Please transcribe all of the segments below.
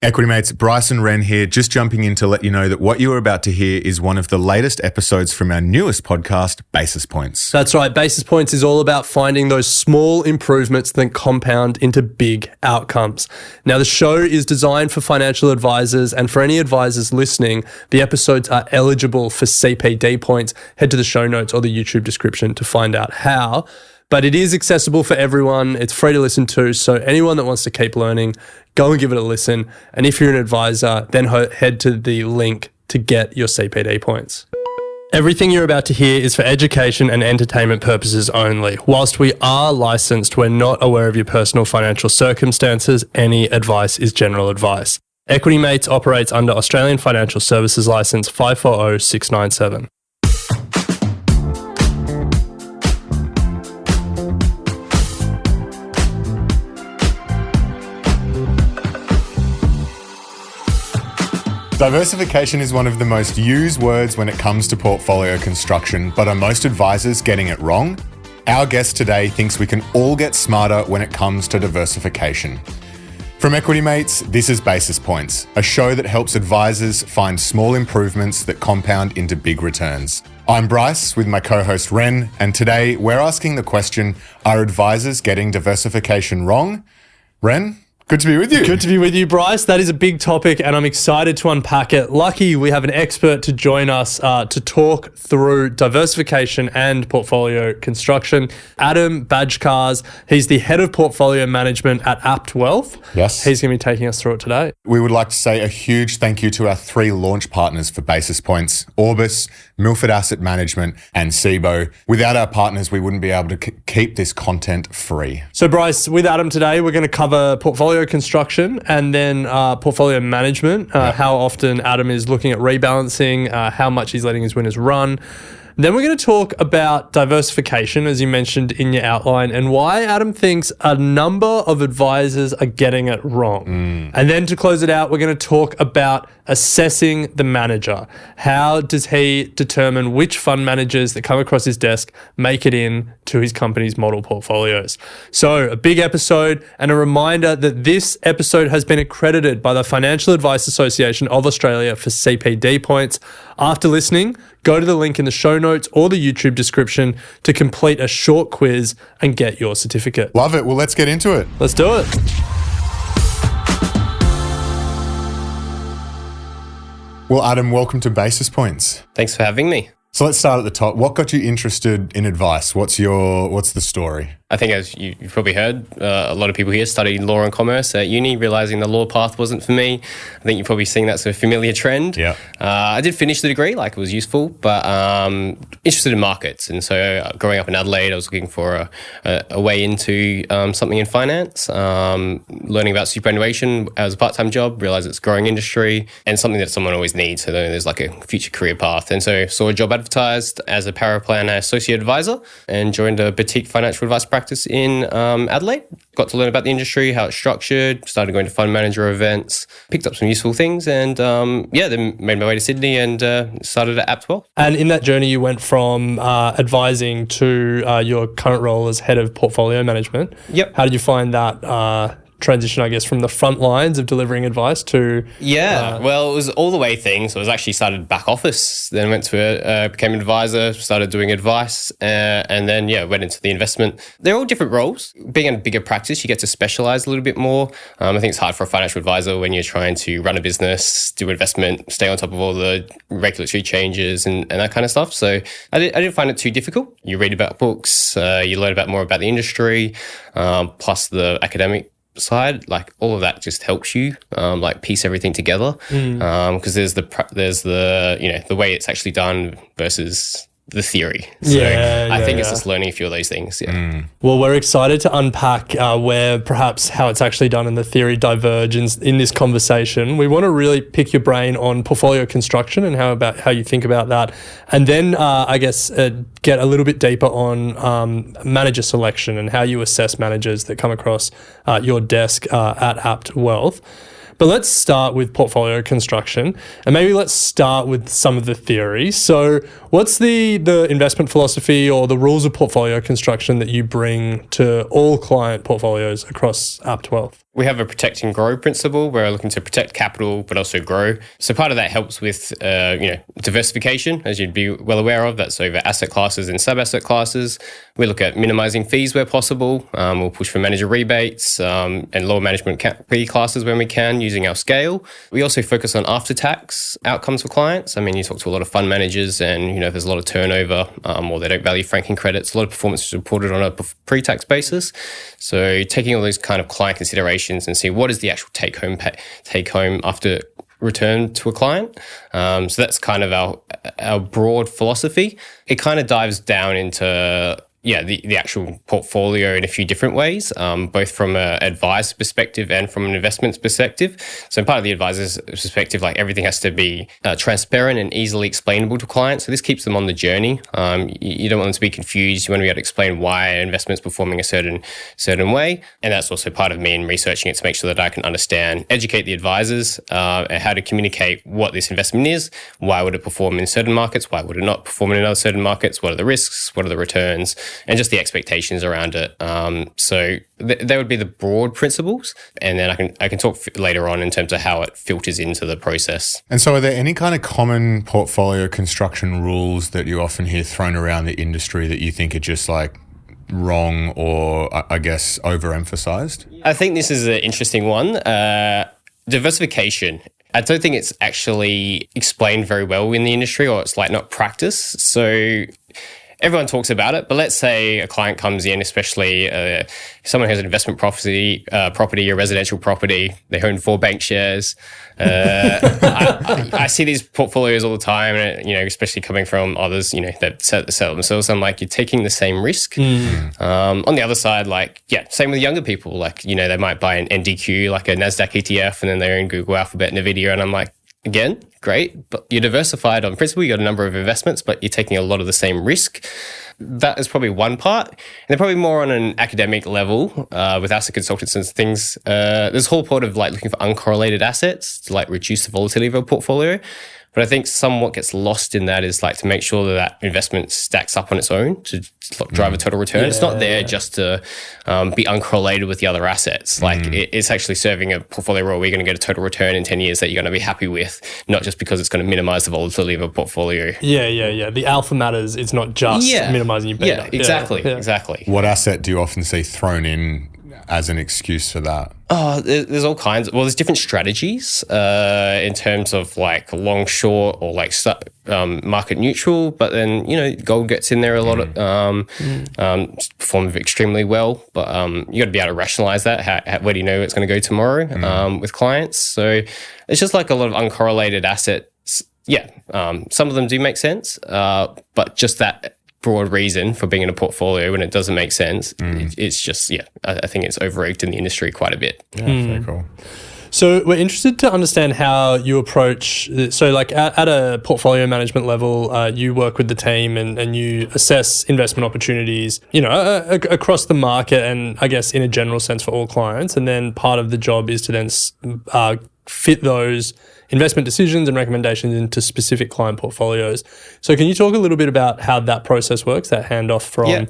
Equity Mates, Bryce and Ren here, just jumping in to let you know that what you are about to hear is one of the latest episodes from our newest podcast, Basis Points. That's right. Basis Points is all about finding those small improvements that compound into big outcomes. Now, the show is designed for financial advisors, and for any advisors listening, the episodes are eligible for CPD points. Head to the show notes or the YouTube description to find out how. But it is accessible for everyone. It's free to listen to. So anyone that wants to keep learning, go and give it a listen. And if you're an advisor, then head to the link to get your CPD points. Everything you're about to hear is for education and entertainment purposes only. Whilst we are licensed, we're not aware of your personal financial circumstances. Any advice is general advice. Equity Mates operates under Australian Financial Services Licence 540697. Diversification is one of the most used words when it comes to portfolio construction, but are most advisors getting it wrong? Our guest today thinks we can all get smarter when it comes to diversification. From Equity Mates, this is Basis Points, a show that helps advisors find small improvements that compound into big returns. I'm Bryce with my co-host Ren, and today we're asking the question, are advisors getting diversification wrong? Ren? Good to be with you. Good to be with you, Bryce. That is a big topic and I'm excited to unpack it. Lucky we have an expert to join us to talk through diversification and portfolio construction. Adam Bajcarz, he's the head of portfolio management at Apt Wealth. Yes. He's going to be taking us through it today. We would like to say a huge thank you to our three launch partners for Basis Points, Orbis, Milford Asset Management and SIBO. Without our partners, we wouldn't be able to keep this content free. So Bryce, with Adam today, we're going to cover portfolio construction and then portfolio management, how often Adam is looking at rebalancing, how much he's letting his winners run. Then we're going to talk about diversification, as you mentioned in your outline, and why Adam thinks a number of advisors are getting it wrong. And then to close it out, we're going to talk about assessing the manager. How does he determine which fund managers that come across his desk make it in to his company's model portfolios? So a big episode, and a reminder that this episode has been accredited by the Financial Advice Association of Australia for CPD points. After listening, go to the link in the show notes or the YouTube description to complete a short quiz and get your certificate. Love it. Well, let's get into it. Let's do it. Well, Adam, welcome to Basis Points. Thanks for having me. So let's start at the top. What got you interested in advice? What's the story? I think, as you've probably heard, a lot of people here studied law and commerce at uni, realising the law path wasn't for me. I think you've probably seen that's a familiar trend. Yeah. I did finish the degree, it was useful, but interested in markets. And so growing up in Adelaide, I was looking for a way into something in finance, learning about superannuation as a part-time job, realised it's a growing industry and something that someone always needs. So there's like a future career path. And so saw a job advertised as a paraplanner associate advisor and joined a boutique financial advice practice in Adelaide. Got to learn about the industry, how it's structured, started going to fund manager events, picked up some useful things and then made my way to Sydney and started at Apt Wealth. And in that journey, you went from advising to your current role as head of portfolio management. Yep. How did you find that transition, I guess, from the front lines of delivering advice to... Well, it was all the way thing. So I was actually started back office, then went to became an advisor, started doing advice, and then, went into the investment. They're all different roles. Being in a bigger practice, you get to specialize a little bit more. I think it's hard for a financial advisor when you're trying to run a business, do investment, stay on top of all the regulatory changes and that kind of stuff. So I didn't find it too difficult. You read about books, you learn more about the industry, plus the academic side, all of that just helps you piece everything together because there's the way it's actually done versus the theory. So I think it's just learning a few of those things. Well, we're excited to unpack where perhaps how it's actually done and the theory diverge in this conversation. We want to really pick your brain on portfolio construction and how you think about that. And then get a little bit deeper on manager selection and how you assess managers that come across your desk at Apt Wealth. But let's start with portfolio construction, and maybe let's start with some of the theory. So what's the investment philosophy or the rules of portfolio construction that you bring to all client portfolios across Apt Wealth? We have a protect and grow principle where we're looking to protect capital, but also grow. So part of that helps with, diversification, as you'd be well aware of. That's over asset classes and sub-asset classes. We look at minimizing fees where possible. We'll push for manager rebates and lower management fee classes when we can using our scale. We also focus on after-tax outcomes for clients. I mean, you talk to a lot of fund managers and, there's a lot of turnover or they don't value franking credits. A lot of performance is reported on a pre-tax basis. So taking all those kind of client considerations and see what is the actual take home after return to a client. So that's kind of our broad philosophy. It kind of dives down into the actual portfolio in a few different ways, both from an advisor perspective and from an investments perspective. So part of the advisor's perspective, like everything has to be transparent and easily explainable to clients. So this keeps them on the journey. You don't want them to be confused. You want to be able to explain why an investment's performing a certain way. And that's also part of me in researching it to make sure that I can understand, educate the advisors how to communicate what this investment is, why would it perform in certain markets, why would it not perform in other certain markets, what are the risks, what are the returns, and just the expectations around it. So they would be the broad principles. And then I can talk later on in terms of how it filters into the process. And so are there any kind of common portfolio construction rules that you often hear thrown around the industry that you think are just like wrong or I guess overemphasized? I think this is an interesting one. Diversification. I don't think it's actually explained very well in the industry, or it's like not practiced. So everyone talks about it, but let's say a client comes in, especially someone who has an investment property, a residential property, they own 4 bank shares. I see these portfolios all the time, and, especially coming from others, that sell themselves. I'm like, you're taking the same risk. On the other side, same with younger people. They might buy an NDQ, like a NASDAQ ETF, and then they own Google, Alphabet, NVIDIA, and I'm like, again, great, but you're diversified on principle. You got a number of investments, but you're taking a lot of the same risk. That is probably one part. And then probably more on an academic level with asset consultants and things. There's a whole part of looking for uncorrelated assets to reduce the volatility of a portfolio. But I think somewhat gets lost in that is to make sure that investment stacks up on its own to drive a total return. It's not there just to be uncorrelated with the other assets. It's actually serving a portfolio role where you're going to get a total return in 10 years that you're going to be happy with, not just because it's going to minimize the volatility of a portfolio. Yeah. The alpha matters. It's not just minimizing your beta. Exactly. What asset do you often see thrown in as an excuse for that? Oh, there's all kinds. Well, there's different strategies in terms of long, short, or market neutral. But then gold gets in there a lot. Perform extremely well. But you got to be able to rationalize that. Where do you know it's going to go tomorrow with clients? So it's just a lot of uncorrelated assets. Yeah, some of them do make sense, but just that broad reason for being in a portfolio when it doesn't make sense, it's just, I think it's overrated in the industry quite a bit. Yeah, very cool. So we're interested to understand how you approach, at a portfolio management level, you work with the team and you assess investment opportunities, across the market and I guess in a general sense for all clients. And then part of the job is to then fit those investment decisions and recommendations into specific client portfolios. So can you talk a little bit about how that process works, that handoff from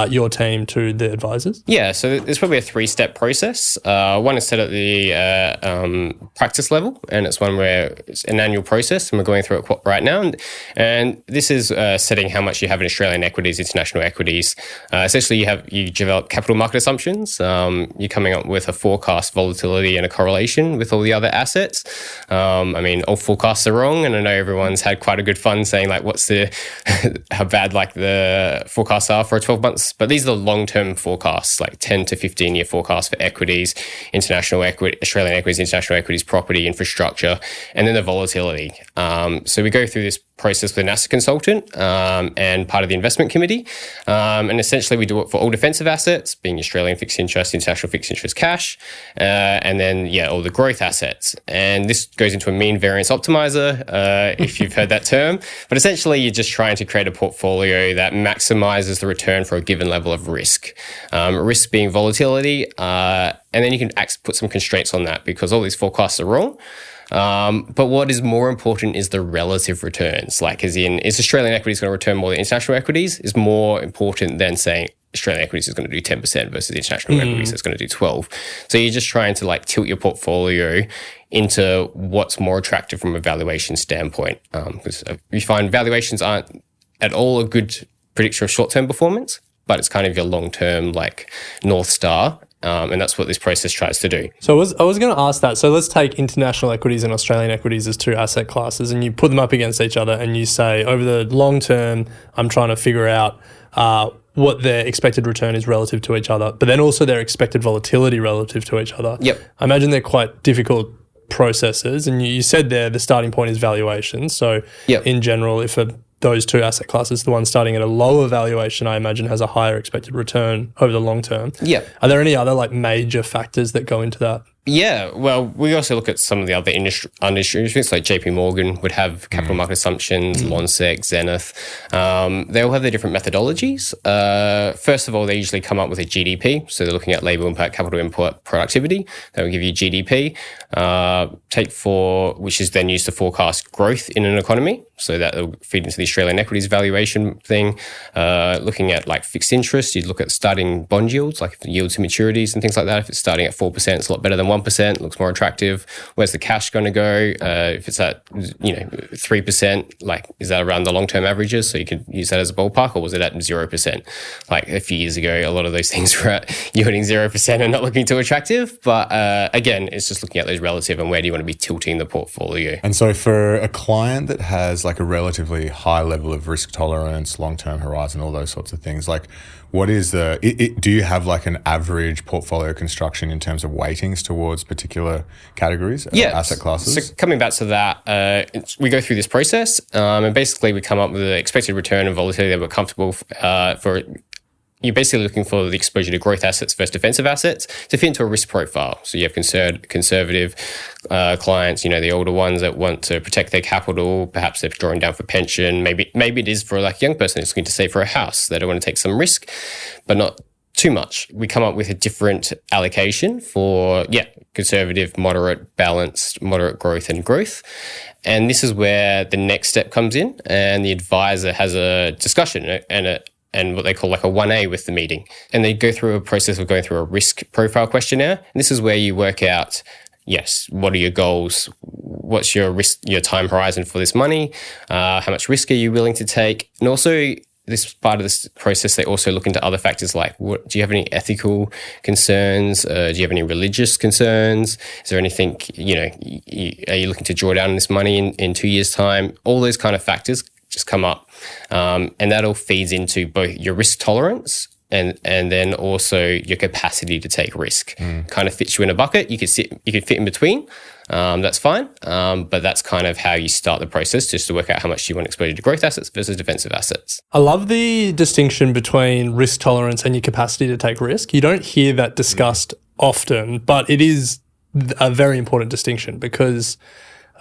your team to the advisors? Yeah, so there's probably a 3-step process. One is set at the practice level, and it's one where it's an annual process, and we're going through it right now. And this is setting how much you have in Australian equities, international equities. Essentially, you develop capital market assumptions. You're coming up with a forecast volatility and a correlation with all the other assets. All forecasts are wrong, and I know everyone's had quite a good fun saying what's how bad the forecasts are for 12 months. But these are the long-term forecasts, 10 to 15-year forecasts for equities, international equity, Australian equities, international equities, property, infrastructure, and then the volatility. So we go through this process with an asset consultant and part of the investment committee. And essentially we do it for all defensive assets, being Australian fixed interest, international fixed interest cash, and then, all the growth assets. And this goes into a mean variance optimizer, if you've heard that term. But essentially you're just trying to create a portfolio that maximizes the return for a given level of risk. Risk being volatility, and then you can put some constraints on that because all these forecasts are wrong. But what is more important is the relative returns. Like, as in, is Australian equities going to return more than international equities? Is more important than saying Australian equities is going to do 10% versus international equities that's going to do 12. So you're just trying to tilt your portfolio into what's more attractive from a valuation standpoint. Because you find valuations aren't at all a good predictor of short-term performance, but it's kind of your long-term North Star. And that's what this process tries to do. So I was going to ask that. So let's take international equities and Australian equities as two asset classes, and you put them up against each other and you say, over the long term, I'm trying to figure out what their expected return is relative to each other, but then also their expected volatility relative to each other. Yep. I imagine they're quite difficult processes. And you said there the starting point is valuation. So in general, if those two asset classes, the one starting at a lower valuation, I imagine, has a higher expected return over the long term. Yeah. Are there any other major factors that go into that? Yeah, well, we also look at some of the other industry instruments, like JP Morgan would have capital market assumptions, Lonsec, Zenith. They all have their different methodologies. First of all, they usually come up with a GDP. So they're looking at labor impact, capital input, productivity. They will give you GDP. Which is then used to forecast growth in an economy. So that will feed into the Australian equities valuation thing. Looking at fixed interest, you'd look at starting bond yields, like yield to maturities and things like that. If it's starting at 4%, it's a lot better than 1%, looks more attractive. Where's the cash going to go? If it's at 3%, is that around the long-term averages? So you could use that as a ballpark, or was it at 0%? A few years ago, a lot of those things were at yielding 0% and not looking too attractive. But again, it's just looking at those relative and where do you want to be tilting the portfolio. And so for a client that has a relatively high level of risk tolerance, long-term horizon, all those sorts of things, what is do you have an average portfolio construction in terms of weightings towards particular categories, asset classes? So coming back to that, we go through this process and basically we come up with an expected return and volatility that we're comfortable for. You're basically looking for the exposure to growth assets versus defensive assets to fit into a risk profile. So you have conservative clients, the older ones that want to protect their capital. Perhaps they're drawing down for pension. Maybe it is for a young person who's looking to save for a house. They don't want to take some risk, but not too much. We come up with a different allocation for, conservative, moderate, balanced, moderate growth and growth. And this is where the next step comes in, and the advisor has a discussion and what they call a 1A with the meeting. And they go through a process of going through a risk profile questionnaire. And this is where you work out, what are your goals? What's your risk, your time horizon for this money? How much risk are you willing to take? And also, this part of this process, they also look into other factors like, do you have any ethical concerns? Do you have any religious concerns? Is there anything, are you looking to draw down this money in 2 years' time? All those kind of factors just come up. And that all feeds into both your risk tolerance and then also your capacity to take risk. Kind of fits you in a bucket. You could fit in between. That's fine. But that's kind of how you start the process, just to work out how much you want exposure to growth assets versus defensive assets. I love the distinction between risk tolerance and your capacity to take risk. You don't hear that discussed often, but it is a very important distinction because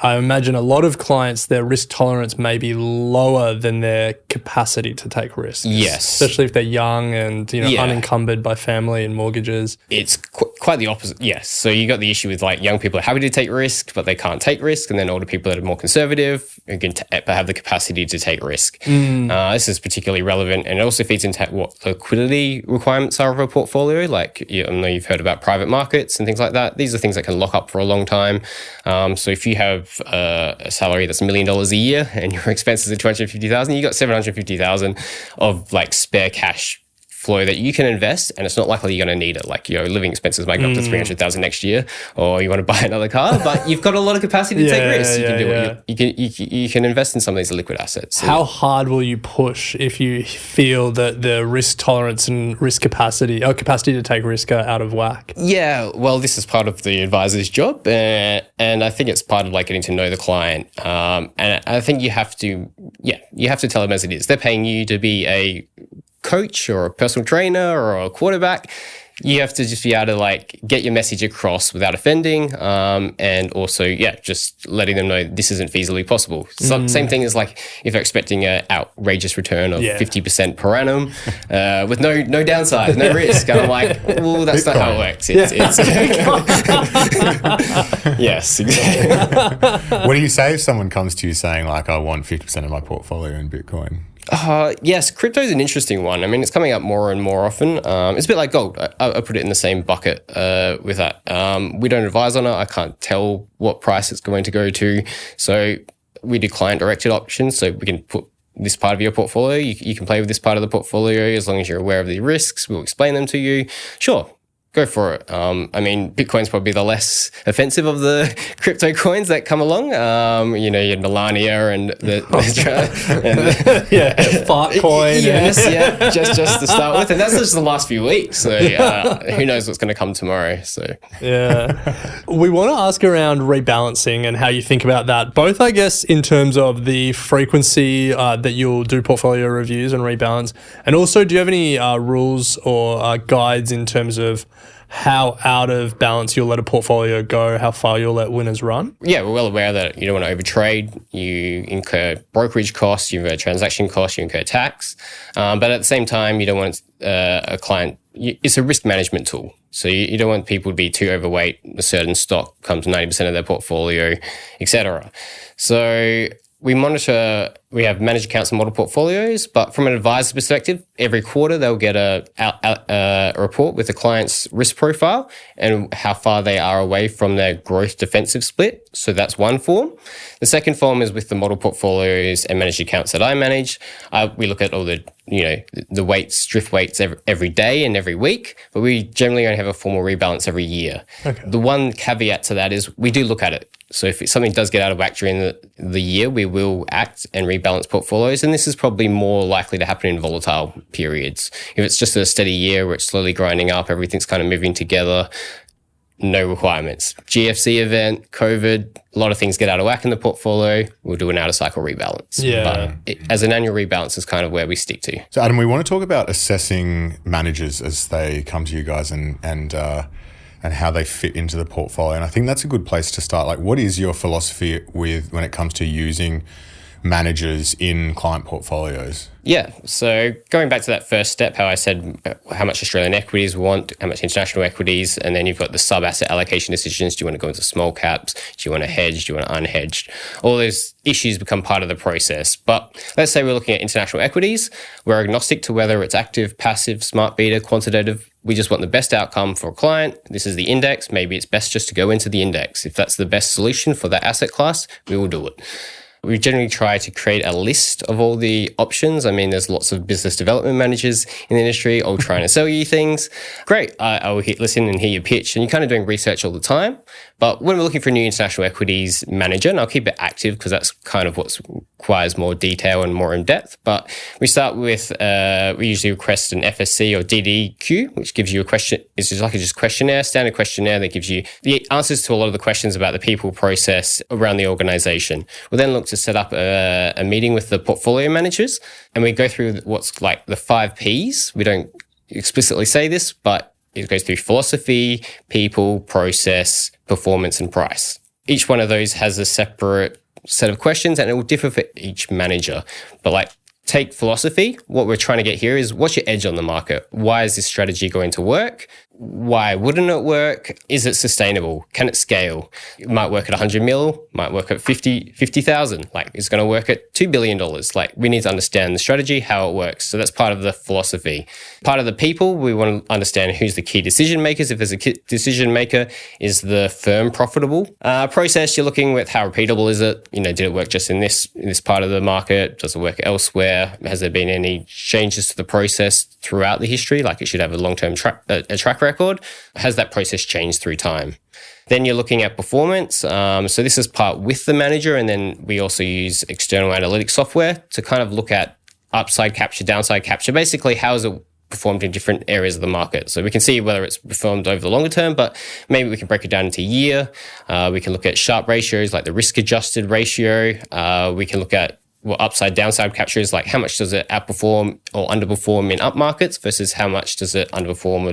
I imagine a lot of clients, their risk tolerance may be lower than their capacity to take risks. Yes. Especially if they're young and unencumbered by family and mortgages. It's quite the opposite. Yes. So you got the issue with young people are happy to take risk, but they can't take risk. And then older people that are more conservative who can have the capacity to take risk. This is particularly relevant. And it also feeds into what liquidity requirements are of a portfolio. I know you've heard about private markets and things like that. These are things that can lock up for a long time. So if you have a salary that's $1 million a year and your expenses are $250,000, you got $750,000 of spare cash flow that you can invest, and it's not likely you're going to need it. Like your living expenses might go up to 300,000 next year, or you want to buy another car, but you've got a lot of capacity to take risks. You can do you can invest in some of these liquid assets. How hard will you push if you feel that the risk tolerance and risk capacity, or capacity to take risk, are out of whack? Yeah, well, this is part of the advisor's job, and I think it's part of like getting to know the client. And I think you have to tell them as it is. They're paying you to be a coach or a personal trainer or a quarterback. You have to just be able to like get your message across without offending, and also just letting them know this isn't feasibly possible. So, same thing as like if they're expecting an outrageous return of 50% per annum with no downside, no risk. And I'm like, well, that's not how it works. Yes, exactly. What do you say if someone comes to you saying like, I want 50% of my portfolio in Bitcoin? Yes, crypto is an interesting one. I mean, it's coming up more and more often. It's a bit like gold. I put it in the same bucket with that. We don't advise on it. I can't tell what price it's going to go to. So we do client-directed options. So we can put this part of your portfolio. You can play with this part of the portfolio as long as you're aware of the risks. We'll explain them to you. Sure. Go for it. I mean, Bitcoin's probably the less offensive of the crypto coins that come along. You know, your Melania and the fart coin. Yes, just to start with, and that's just the last few weeks. So who knows what's going to come tomorrow? So we want to ask around rebalancing and how you think about that. Both, I guess, in terms of the frequency that you'll do portfolio reviews and rebalance, and also, do you have any rules or guides in terms of how out of balance you'll let a portfolio go, how far you'll let winners run? Yeah, we're well aware that you don't want to overtrade. You incur brokerage costs, you incur transaction costs, you incur tax. But at the same time, you don't want a client. It's a risk management tool. So you don't want people to be too overweight. A certain stock comes 90% of their portfolio, etc. So we monitor, we have managed accounts and model portfolios, but from an advisor perspective, every quarter they'll get a report with the client's risk profile and how far they are away from their growth defensive split. So that's one form. The second form is with the model portfolios and managed accounts that I manage. We look at all the weights, drift weights every day and every week, but we generally only have a formal rebalance every year. Okay. The one caveat to that is we do look at it. So if something does get out of whack during the year, we will act and rebalance portfolios. And this is probably more likely to happen in volatile periods. If it's just a steady year where it's slowly grinding up, everything's kind of moving together, no requirements. GFC event, COVID, a lot of things get out of whack in the portfolio. We'll do an out of cycle rebalance. Yeah. But as an annual rebalance is kind of where we stick to. So Adam, we want to talk about assessing managers as they come to you guys and how they fit into the portfolio. And I think that's a good place to start. Like, what is your philosophy when it comes to using managers in client portfolios? Yeah. So going back to that first step, how I said how much Australian equities we want, how much international equities, and then you've got the sub-asset allocation decisions. Do you want to go into small caps? Do you want to hedge? Do you want to unhedged? All those issues become part of the process. But let's say we're looking at international equities. We're agnostic to whether it's active, passive, smart beta, quantitative. We just want the best outcome for a client. This is the index. Maybe it's best just to go into the index. If that's the best solution for that asset class, we will do it. We generally try to create a list of all the options. I mean, there's lots of business development managers in the industry all trying to sell you things. Great. I will listen and hear your pitch. And you're kind of doing research all the time. But when we're looking for a new international equities manager, and I'll keep it active because that's kind of what requires more detail and more in depth. But we start with, we usually request an FSC or DDQ, which gives you a question. It's just like a questionnaire, standard questionnaire that gives you the answers to a lot of the questions about the people process around the organization. We'll then look to set up a meeting with the portfolio managers, and we go through what's like the 5 Ps. We don't explicitly say this, but it goes through philosophy, people, process, performance, and price. Each one of those has a separate set of questions, and it will differ for each manager. But like, take philosophy. What we're trying to get here is, what's your edge on the market? Why is this strategy going to work? Why wouldn't it work? Is it sustainable? Can it scale? It might work at 100 mil, might work at 50,000. Like, it's going to work at $2 billion. Like, we need to understand the strategy, how it works. So that's part of the philosophy. Part of the people, we want to understand who's the key decision makers. If there's a key decision maker, is the firm profitable? Process, you're looking with how repeatable is it? Did it work just in this part of the market? Does it work elsewhere? Has there been any changes to the process throughout the history? Like, it should have a long-term track record. Has that process changed through time? Then you're looking at performance. So this is part with the manager, and then we also use external analytics software to kind of look at upside capture, downside capture. Basically, how is it performed in different areas of the market? So we can see whether it's performed over the longer term, but maybe we can break it down into year. We can look at Sharpe ratios, like the risk-adjusted ratio. We can look at what upside downside capture is, like how much does it outperform or underperform in up markets versus how much does it underperform or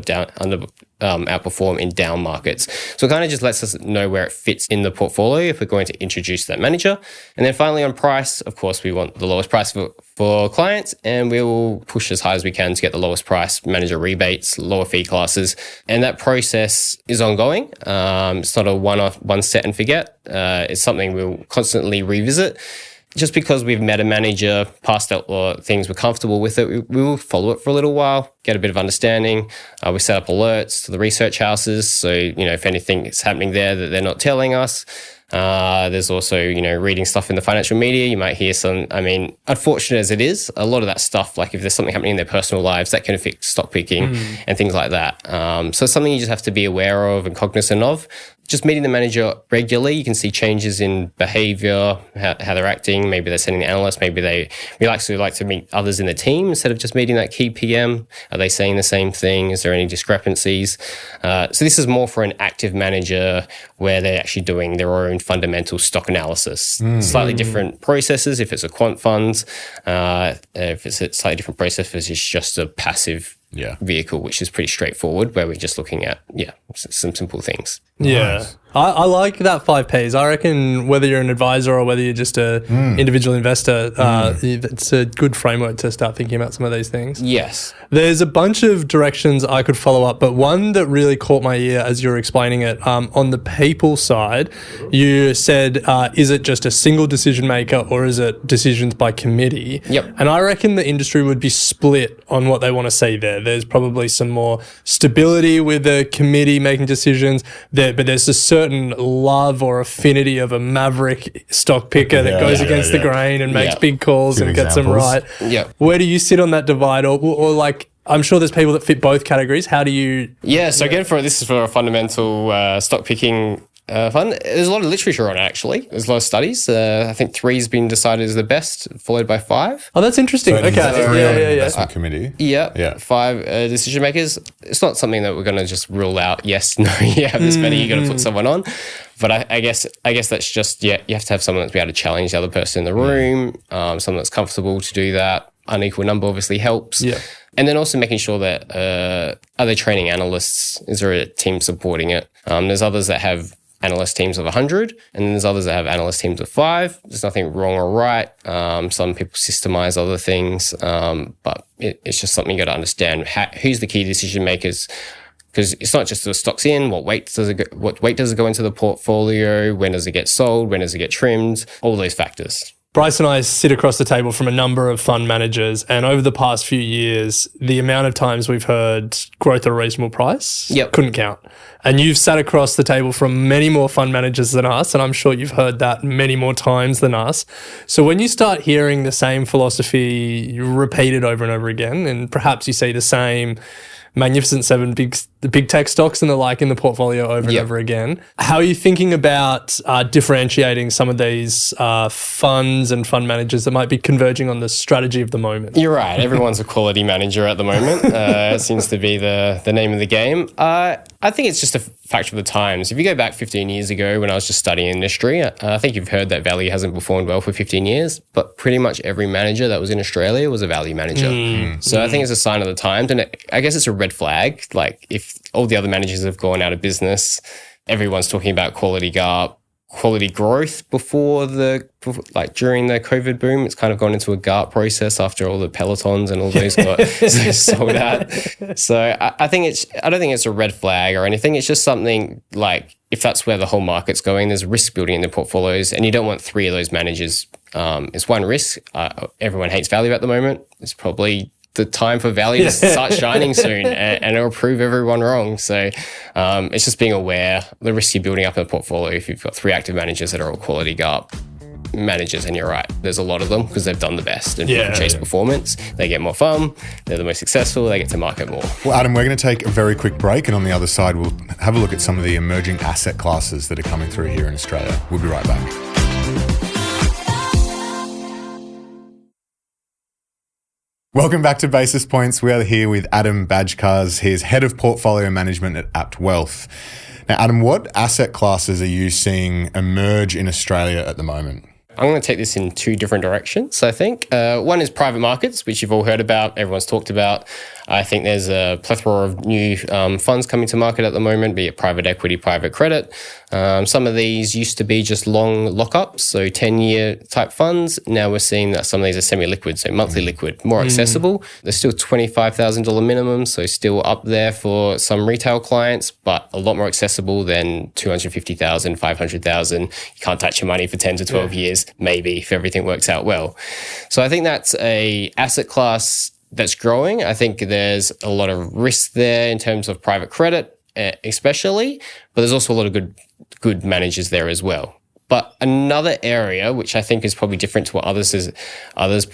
outperform in down markets. So it kind of just lets us know where it fits in the portfolio if we're going to introduce that manager. And then finally on price, of course, we want the lowest price for clients, and we will push as high as we can to get the lowest price manager rebates, lower fee classes. And that process is ongoing. It's not a one set and forget. It's something we'll constantly revisit. Just because we've met a manager, passed out or things we're comfortable with it, we will follow it for a little while, get a bit of understanding. We set up alerts to the research houses. So, if anything is happening there that they're not telling us. There's also, reading stuff in the financial media. You might hear some, unfortunate as it is, a lot of that stuff, like if there's something happening in their personal lives, that can affect stock picking and things like that. So it's something you just have to be aware of and cognizant of. Just meeting the manager regularly, you can see changes in behavior, how they're acting. Maybe they're sending the analyst. Maybe we actually like to meet others in the team instead of just meeting that key PM. Are they saying the same thing? Is there any discrepancies? So this is more for an active manager where they're actually doing their own fundamental stock analysis. Slightly different processes if it's a quant fund. If it's a slightly different process, if it's just a passive vehicle, which is pretty straightforward, where we're just looking at some simple things. Nice. I like that 5 Ps. I reckon whether you're an advisor or whether you're just a individual investor, it's a good framework to start thinking about some of these things. Yes. There's a bunch of directions I could follow up, but one that really caught my ear as you were explaining it, on the people side, you said, is it just a single decision maker or is it decisions by committee? Yep. And I reckon the industry would be split on what they want to see there. There's probably some more stability with the committee making decisions there, but there's a certain love or affinity of a maverick stock picker that goes against the grain and makes big calls and gets them right. Yeah. Where do you sit on that divide, or like, I'm sure there's people that fit both categories. How do you? Yeah. So again, this is for a fundamental stock picking fund. There's a lot of literature on it, actually. There's a lot of studies. I think 3's been decided as the best, followed by 5. Oh, that's interesting. So Okay. Investment committee. Yeah. 5 decision makers. It's not something that we're going to just rule out. Yes, no, you have this many, you got to put someone on. But I guess that's just, you have to have someone that's be able to challenge the other person in the room, someone that's comfortable to do that. Unequal number obviously helps. Yeah. And then also making sure that, are they training analysts? Is there a team supporting it? There's others that have analyst teams of 100, and then there's others that have analyst teams of 5. There's nothing wrong or right. Some people systemize other things, but it's just something you got to understand. Who's the key decision makers? Because it's not just the stocks in. What weight does it go into the portfolio? When does it get sold? When does it get trimmed? All those factors. Bryce and I sit across the table from a number of fund managers, and over the past few years, the amount of times we've heard growth at a reasonable price, couldn't count. And you've sat across the table from many more fund managers than us, and I'm sure you've heard that many more times than us. So when you start hearing the same philosophy repeated over and over again, and perhaps you see the same Magnificent Seven, the big tech stocks and the like in the portfolio over and over again. How are you thinking about differentiating some of these funds and fund managers that might be converging on the strategy of the moment? You're right. Everyone's a quality manager at the moment. It seems to be the name of the game. I think it's just a factor of the times. If you go back 15 years ago when I was just studying industry, I think you've heard that value hasn't performed well for 15 years, but pretty much every manager that was in Australia was a value manager. So I think it's a sign of the times, and I guess it's a red flag. Like if all the other managers have gone out of business, everyone's talking about quality GARP, quality growth like during the COVID boom. It's kind of gone into a GARP process after all the Pelotons and all those got sold out. So I don't think it's a red flag or anything. It's just something like, if that's where the whole market's going, there's risk building in the portfolios, and you don't want 3 of those managers. It's one risk. Everyone hates value at the moment. It's probably the time for value to start shining soon, and it'll prove everyone wrong. So it's just being aware the risks you're building up in the portfolio. If you've got 3 active managers that are all quality GARP managers, and you're right, there's a lot of them because they've done the best and people chase performance. They get more fun, they're the most successful, they get to market more. Well, Adam, we're going to take a very quick break, and on the other side, we'll have a look at some of the emerging asset classes that are coming through here in Australia. We'll be right back. Welcome back to Basis Points. We are here with Adam Bajcarz. He is Head of Portfolio Management at Apt Wealth. Now, Adam, what asset classes are you seeing emerge in Australia at the moment? I'm going to take this in 2 different directions, I think. One is private markets, which you've all heard about, everyone's talked about. I think there's a plethora of new funds coming to market at the moment, be it private equity, private credit. Some of these used to be just long lockups, so 10-year type funds. Now we're seeing that some of these are semi-liquid, so monthly liquid, more accessible. There's still $25,000 minimum, so still up there for some retail clients, but a lot more accessible than $250,000, $500,000. You can't touch your money for 10 to 12 years, maybe, if everything works out well. So I think that's a asset class that's growing. I think there's a lot of risk there in terms of private credit, especially, but there's also a lot of good managers there as well. But another area, which I think is probably different to what others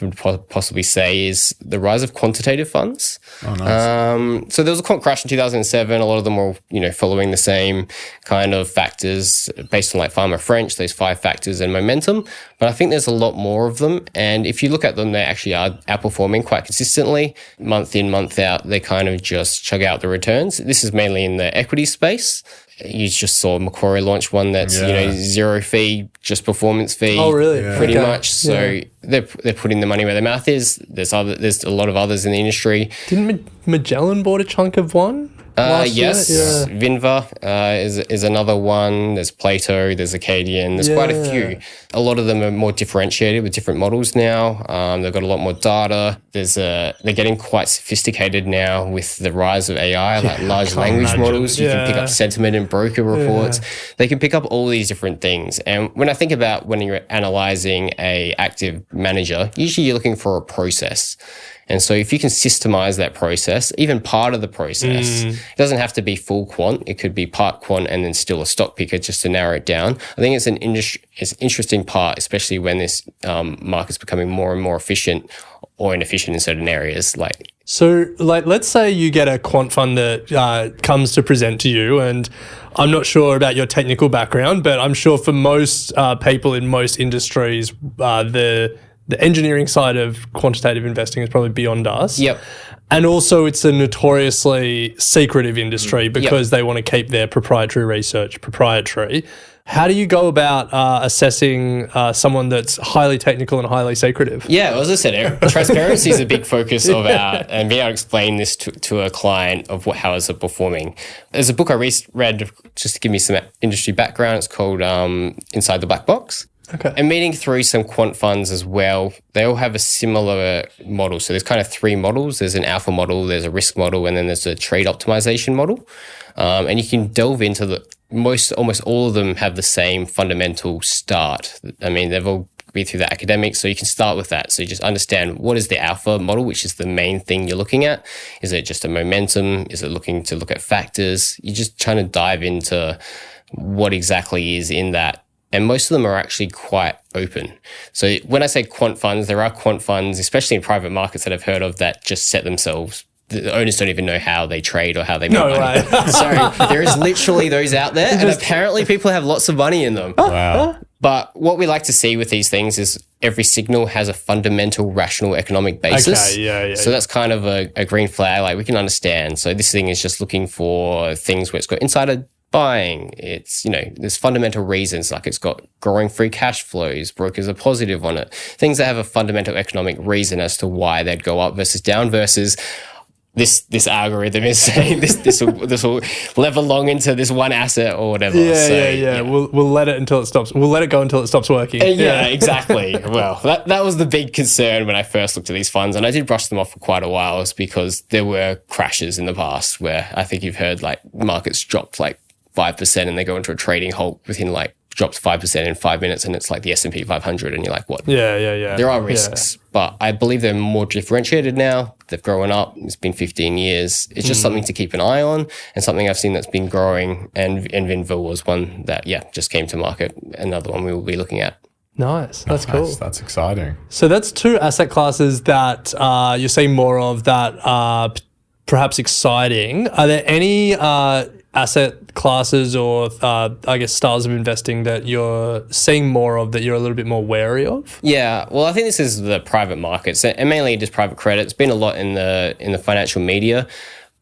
would possibly say, is the rise of quantitative funds. Oh, nice. So there was a quant crash in 2007. A lot of them were, following the same kind of factors based on like Farmer French, those 5 factors and momentum. But I think there's a lot more of them. And if you look at them, they actually are outperforming quite consistently. Month in, month out, they kind of just chug out the returns. This is mainly in the equity space. You just saw Macquarie launch one that's zero fee, just performance fee. Oh, really? Pretty much. So they're putting the money where their mouth is. There's a lot of others in the industry. Didn't Magellan bought a chunk of one? Yes, Vinva is another one. There's Plato, there's Acadian, there's quite a few. A lot of them are more differentiated with different models now. They've got a lot more data. They're getting quite sophisticated now with the rise of AI, like large language models. You can pick up sentiment and broker reports. They can pick up all these different things. And when I think about when you're analyzing a active manager, usually you're looking for a process. And so if you can systemize that process, even part of the process, it doesn't have to be full quant. It could be part quant and then still a stock picker just to narrow it down. I think it's an interesting part, especially when this market's becoming more and more efficient or inefficient in certain areas. So let's say you get a quant fund that comes to present to you, and I'm not sure about your technical background, but I'm sure for most people in most industries, the engineering side of quantitative investing is probably beyond us. Yep. And also it's a notoriously secretive industry because they want to keep their proprietary research proprietary. How do you go about assessing someone that's highly technical and highly secretive? Yeah, as I said, transparency is a big focus of and being able to explain this to a client of how is it performing. There's a book I read just to give me some industry background. It's called Inside the Black Box. Okay. And meeting through some quant funds as well, they all have a similar model. So there's kind of 3 models. There's an alpha model, there's a risk model, and then there's a trade optimization model. And you can delve into almost all of them have the same fundamental start. I mean, they've all been through the academics, so you can start with that. So you just understand what is the alpha model, which is the main thing you're looking at. Is it just a momentum? Is it looking to look at factors? You're just trying to dive into what exactly is in that. And most of them are actually quite open. So when I say quant funds, there are quant funds, especially in private markets that I've heard of, that just set themselves. The owners don't even know how they trade or how they make money. Right. So there is literally those out there, and apparently people have lots of money in them. Wow. But what we like to see with these things is every signal has a fundamental rational economic basis. Okay, So that's kind of a green flag, like we can understand. So this thing is just looking for things where it's got insider buying. It's, there's fundamental reasons, like it's got growing free cash flows, brokers are positive on it. Things that have a fundamental economic reason as to why they'd go up versus down versus this algorithm is saying this will level long into this one asset or whatever. Yeah. We'll let it until it stops. We'll let it go until it stops working. Yeah, exactly. Well, that was the big concern when I first looked at these funds, and I did brush them off for quite a while, is because there were crashes in the past where I think you've heard like markets dropped like 5% and they go into a trading halt within like drops 5% in 5 minutes, and it's like the S&P 500, and you're like, what? Yeah. There are risks, but I believe they're more differentiated now. They've grown up. It's been 15 years. It's just something to keep an eye on, and something I've seen that's been growing. And Vinville was one that, just came to market. Another one we will be looking at. Nice. That's cool. That's exciting. So that's two asset classes that you're seeing more of that are perhaps exciting. Are there any asset classes or I guess styles of investing that you're seeing more of that you're a little bit more wary of? Yeah, well, I think this is the private markets, and mainly just private credit. It's been a lot in the financial media.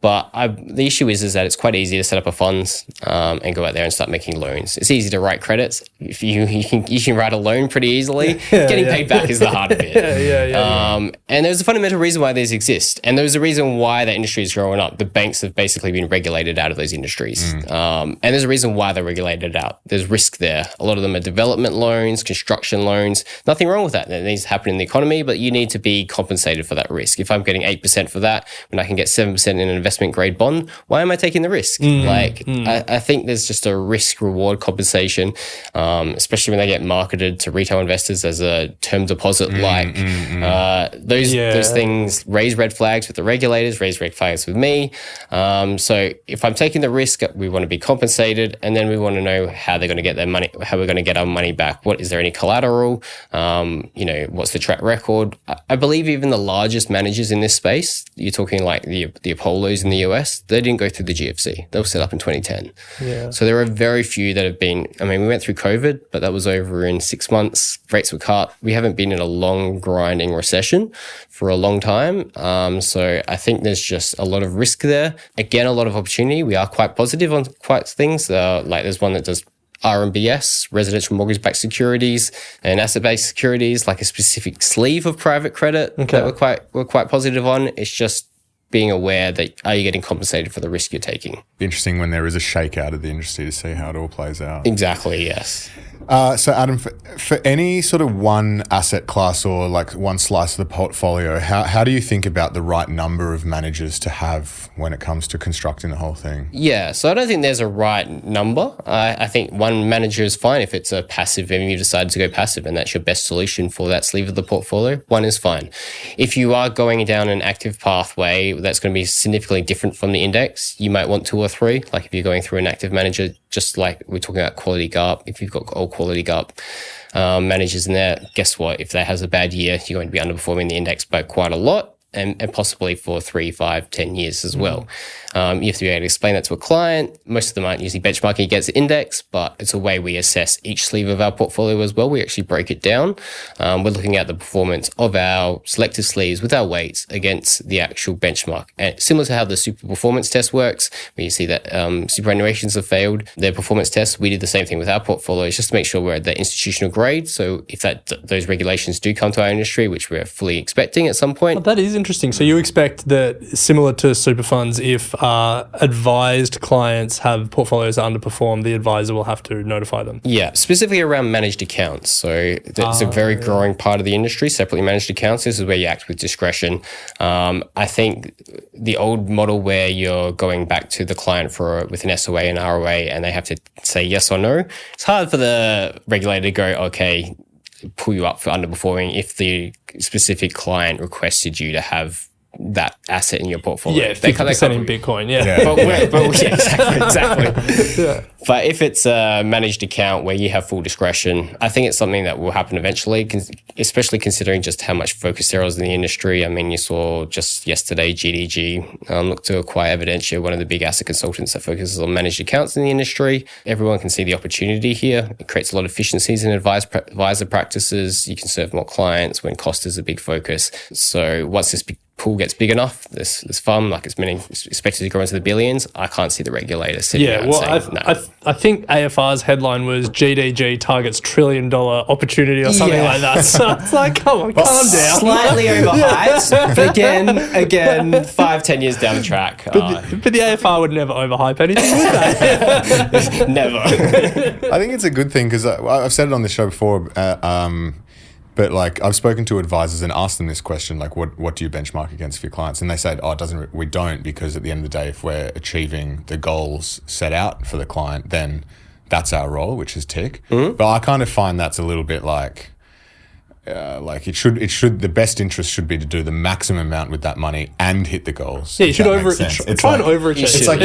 But the issue is that it's quite easy to set up a fund and go out there and start making loans. It's easy to write credits. If you can write a loan pretty easily. Getting paid back is the hard bit. And there's a fundamental reason why these exist, and there's a reason why that industry is growing up. The banks have basically been regulated out of those industries, and there's a reason why they're regulated out. There's risk there. A lot of them are development loans, construction loans. Nothing wrong with that. That needs to happen in the economy, but you need to be compensated for that risk. If I'm getting 8% for that, when I can get 7% in an investment grade bond, why am I taking the risk? I think there's just a risk reward compensation, especially when they get marketed to retail investors as a term deposit. Those things raise red flags with the regulators, raise red flags with me. So if I'm taking the risk, we want to be compensated, and then we want to know how they're going to get their money, how we're going to get our money back. What is there any collateral? What's the track record? I believe even the largest managers in this space, you're talking like the Apollos in the US, they didn't go through the GFC. They were set up in 2010. Yeah. So there are very few that have been, we went through COVID, but that was over in 6 months. Rates were cut. We haven't been in a long grinding recession for a long time. So I think there's just a lot of risk there. Again, a lot of opportunity. We are quite positive on quite things. Like there's one that does RMBS, residential mortgage-backed securities, and asset-based securities, like a specific sleeve of private credit that we're quite positive on. It's just being aware that are you getting compensated for the risk you're taking. Interesting when there is a shakeout of the industry to see how it all plays out. Exactly, yes. So Adam, for any sort of one asset class or like one slice of the portfolio, how do you think about the right number of managers to have when it comes to constructing the whole thing? Yeah, so I don't think there's a right number. I think one manager is fine if it's a passive and you decided to go passive and that's your best solution for that sleeve of the portfolio. One is fine. If you are going down an active pathway that's going to be significantly different from the index, you might want 2 or 3. Like if you're going through an active manager, just like we're talking about quality GARP, if you've got all quality GARP managers in there, guess what? If that has a bad year, you're going to be underperforming the index by quite a lot. And possibly for 3, 5, 10 years as well. You have to be able to explain that to a client. Most of them aren't usually benchmarking against the index, but it's a way we assess each sleeve of our portfolio as well. We actually break it down. We're looking at the performance of our selected sleeves with our weights against the actual benchmark. And similar to how the super performance test works, where you see that superannuations have failed their performance tests, we did the same thing with our portfolios just to make sure we're at the institutional grade. So if those regulations do come to our industry, which we're fully expecting at some point. Well, that is interesting. So you expect that, similar to super funds, if advised clients have portfolios that underperform, the advisor will have to notify them? Yeah, specifically around managed accounts. So that's a very growing part of the industry, separately managed accounts. This is where you act with discretion. I think the old model where you're going back to the client with an SOA and ROA and they have to say yes or no, it's hard for the regulator to go, okay, pull you up for underperforming if the specific client requested you to have that asset in your portfolio. Yeah, 50% in Bitcoin. Exactly. But if it's a managed account where you have full discretion, I think it's something that will happen eventually, especially considering just how much focus there is in the industry. I mean, you saw just yesterday GDG look to acquire Evidentia, one of the big asset consultants that focuses on managed accounts in the industry. Everyone can see the opportunity here. It creates a lot of efficiencies in advisor practices. You can serve more clients when cost is a big focus. So once this pool gets big enough, this fund, like it's expected to grow into the billions, I can't see the regulator sitting down and saying no. I think AFR's headline was GDG targets $1 trillion opportunity or something like that. So it's like, come on, calm down. Slightly overhyped, but again, 5-10 years down the track. But the AFR would never overhype anything, would they? Never. I think it's a good thing because I've said it on the show before, but like I've spoken to advisors and asked them this question, like what do you benchmark against for your clients? And they said, we don't, because at the end of the day, if we're achieving the goals set out for the client, then that's our role, which is tick. Mm-hmm. But I kind of find that's a little bit like it should the best interest should be to do the maximum amount with that money and hit the goals. Yeah, you should try and overachieve. It's like,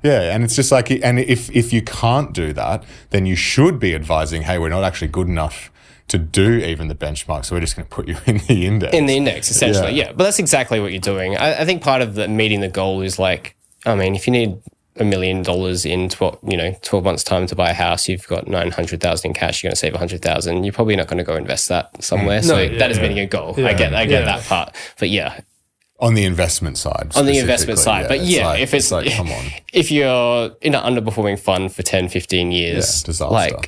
yeah, and it's just like, and if you can't do that, then you should be advising, hey, we're not actually good enough to do even the benchmark, so we're just going to put you in the index. In the index, essentially, yeah. But that's exactly what you're doing. I think part of meeting the goal is like, I mean, if you need $1 million in 12 months' time to buy a house, you've got $900,000 in cash, you're going to save $100,000. You're probably not going to go invest that somewhere. That is meeting a goal. Yeah. I get that part. But yeah. On the investment side. On the investment side. But yeah, like, if it's like, come on. If you're in an underperforming fund for 10, 15 years, disaster.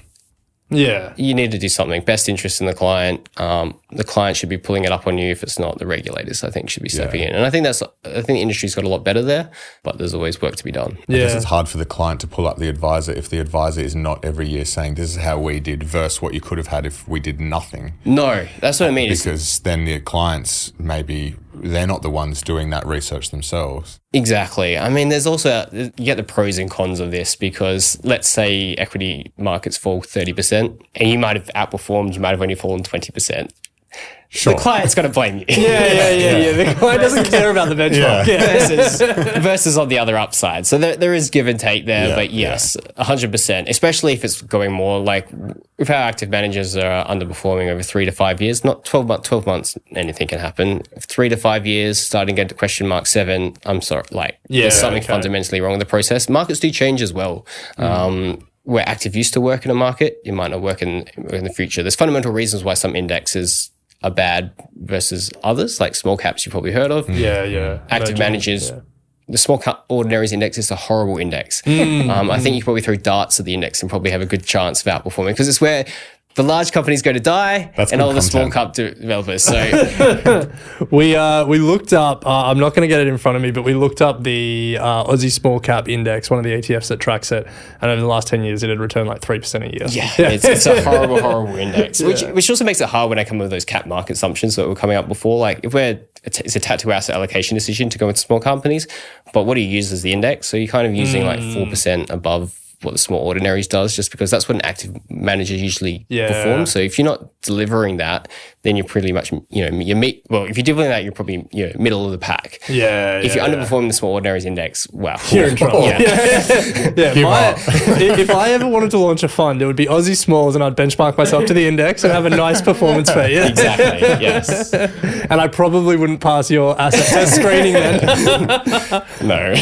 You need to do something. Best interest in the client. The client should be pulling it up on you. If it's not, the regulators, I think, should be stepping in. And I think the industry's got a lot better there, but there's always work to be done. I guess it's hard for the client to pull up the advisor if the advisor is not every year saying this is how we did versus what you could have had if we did nothing. No, that's what I mean. Because then the clients, maybe they're not the ones doing that research themselves. Exactly. I mean, there's also, you get the pros and cons of this, because let's say equity markets fall 30% and you might have outperformed, you might have only fallen 20%. Sure. The client's going to blame you. Yeah. The client doesn't care about the benchmark. Versus on the other upside. So there is give and take there, but yes, 100%, especially if it's going more like if our active managers are underperforming over 3 to 5 years, not 12 months, anything can happen. 3 to 5 years, starting to get to question mark 7, I'm sorry, there's something fundamentally wrong with the process. Markets do change as well. Where active used to work in a market, it might not work in the future. There's fundamental reasons why some indexes are bad versus others, like small caps you've probably heard of. Active managers, the small cap ordinaries index is a horrible index. I think you can probably throw darts at the index and probably have a good chance of outperforming, because it's where the large companies go to die and all the small cap developers. So we looked up, I'm not going to get it in front of me, but we looked up the Aussie small cap index, one of the ETFs that tracks it. And over the last 10 years, it had returned like 3% a year. Yeah. It's a horrible index, which also makes it hard when I come up with those cap market assumptions that were coming up before. Like if it's a tattoo asset allocation decision to go into small companies, but what do you use as the index? So you're kind of using like 4% above what the small ordinaries does, just because that's what an active manager usually performs. So if you're not delivering that, then you're pretty much, if you're delivering that, you're probably, middle of the pack. If you're underperforming the small ordinaries index, wow. You're in trouble. If I ever wanted to launch a fund, it would be Aussie Smalls, and I'd benchmark myself to the index and have a nice performance fee. Exactly, yes. And I probably wouldn't pass your asset test screening then. No.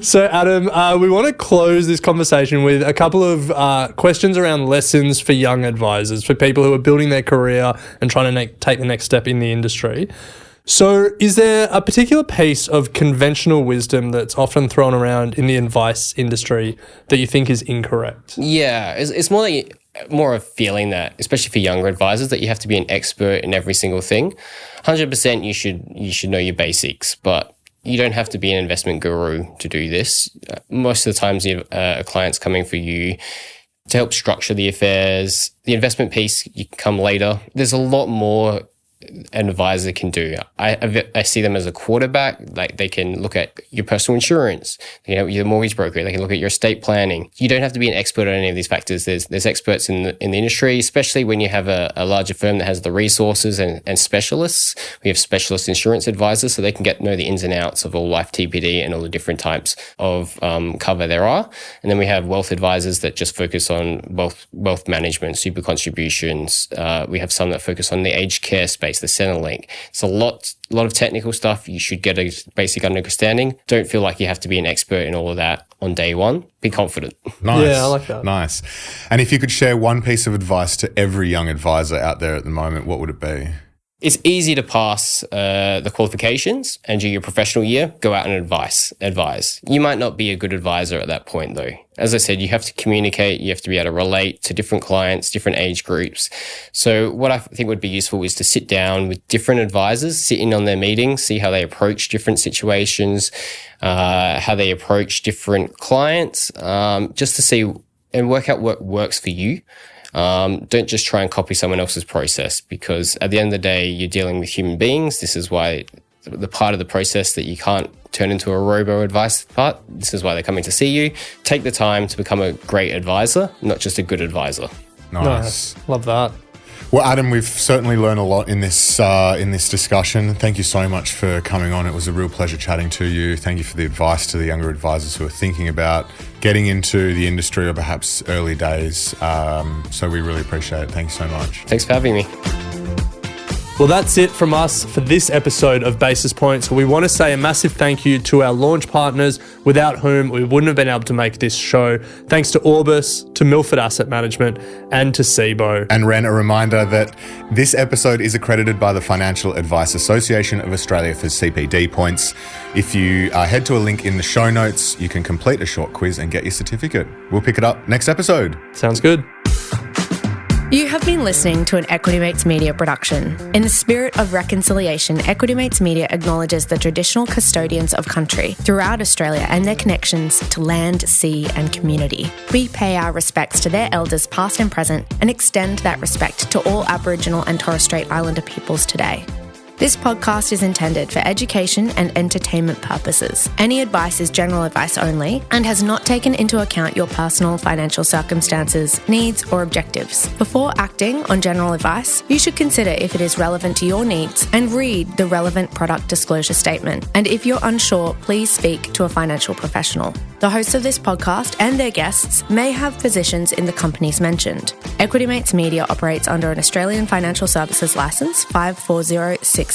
So Adam, we want to close this conversation with a couple of questions around lessons for young advisors, for people who are building their career and trying to take the next step in the industry. So is there a particular piece of conventional wisdom that's often thrown around in the advice industry that you think is incorrect? Yeah, it's more a feeling that, especially for younger advisors, that you have to be an expert in every single thing. 100% you should know your basics, but you don't have to be an investment guru to do this. Most of the times you have clients coming for you to help structure the affairs. The investment piece, you can come later. There's a lot more an advisor can do. I see them as a quarterback. Like they can look at your personal insurance, you're a mortgage broker, they can look at your estate planning. You don't have to be an expert on any of these factors. There's experts in the industry, especially when you have a larger firm that has the resources and specialists. We have specialist insurance advisors, so they can know the ins and outs of all life TPD and all the different types of cover there are. And then we have wealth advisors that just focus on wealth management, super contributions. We have some that focus on the aged care space, the Centrelink. It's a lot of technical stuff. You should get a basic understanding. Don't feel like you have to be an expert in all of that on day one. Be confident. Nice. Yeah, I like that. Nice. And if you could share one piece of advice to every young advisor out there at the moment, what would it be? It's easy to pass the qualifications and do your professional year, go out and advise. You might not be a good advisor at that point though. As I said, you have to communicate, you have to be able to relate to different clients, different age groups. So what I think would be useful is to sit down with different advisors, sit in on their meetings, see how they approach different situations, how they approach different clients, just to see and work out what works for you. Don't just try and copy someone else's process, because at the end of the day, you're dealing with human beings. This is why the part of the process that you can't turn into a robo-advice part, this is why they're coming to see you. Take the time to become a great advisor, not just a good advisor. Nice. Love that. Well, Adam, we've certainly learned a lot in this discussion. Thank you so much for coming on. It was a real pleasure chatting to you. Thank you for the advice to the younger advisors who are thinking about getting into the industry or perhaps early days. So we really appreciate it. Thanks so much. Thanks for having me. Well, that's it from us for this episode of Basis Points. We want to say a massive thank you to our launch partners, without whom we wouldn't have been able to make this show. Thanks to Orbis, to Milford Asset Management, and to SIBO. And Ren, a reminder that this episode is accredited by the Financial Advice Association of Australia for CPD points. If you head to a link in the show notes, you can complete a short quiz and get your certificate. We'll pick it up next episode. Sounds good. You have been listening to an Equity Mates Media production. In the spirit of reconciliation, Equity Mates Media acknowledges the traditional custodians of country throughout Australia and their connections to land, sea and community. We pay our respects to their elders past and present and extend that respect to all Aboriginal and Torres Strait Islander peoples today. This podcast is intended for education and entertainment purposes. Any advice is general advice only and has not taken into account your personal financial circumstances, needs, or objectives. Before acting on general advice, you should consider if it is relevant to your needs and read the relevant product disclosure statement. And if you're unsure, please speak to a financial professional. The hosts of this podcast and their guests may have positions in the companies mentioned. Equity Mates Media operates under an Australian Financial Services Licence 540697.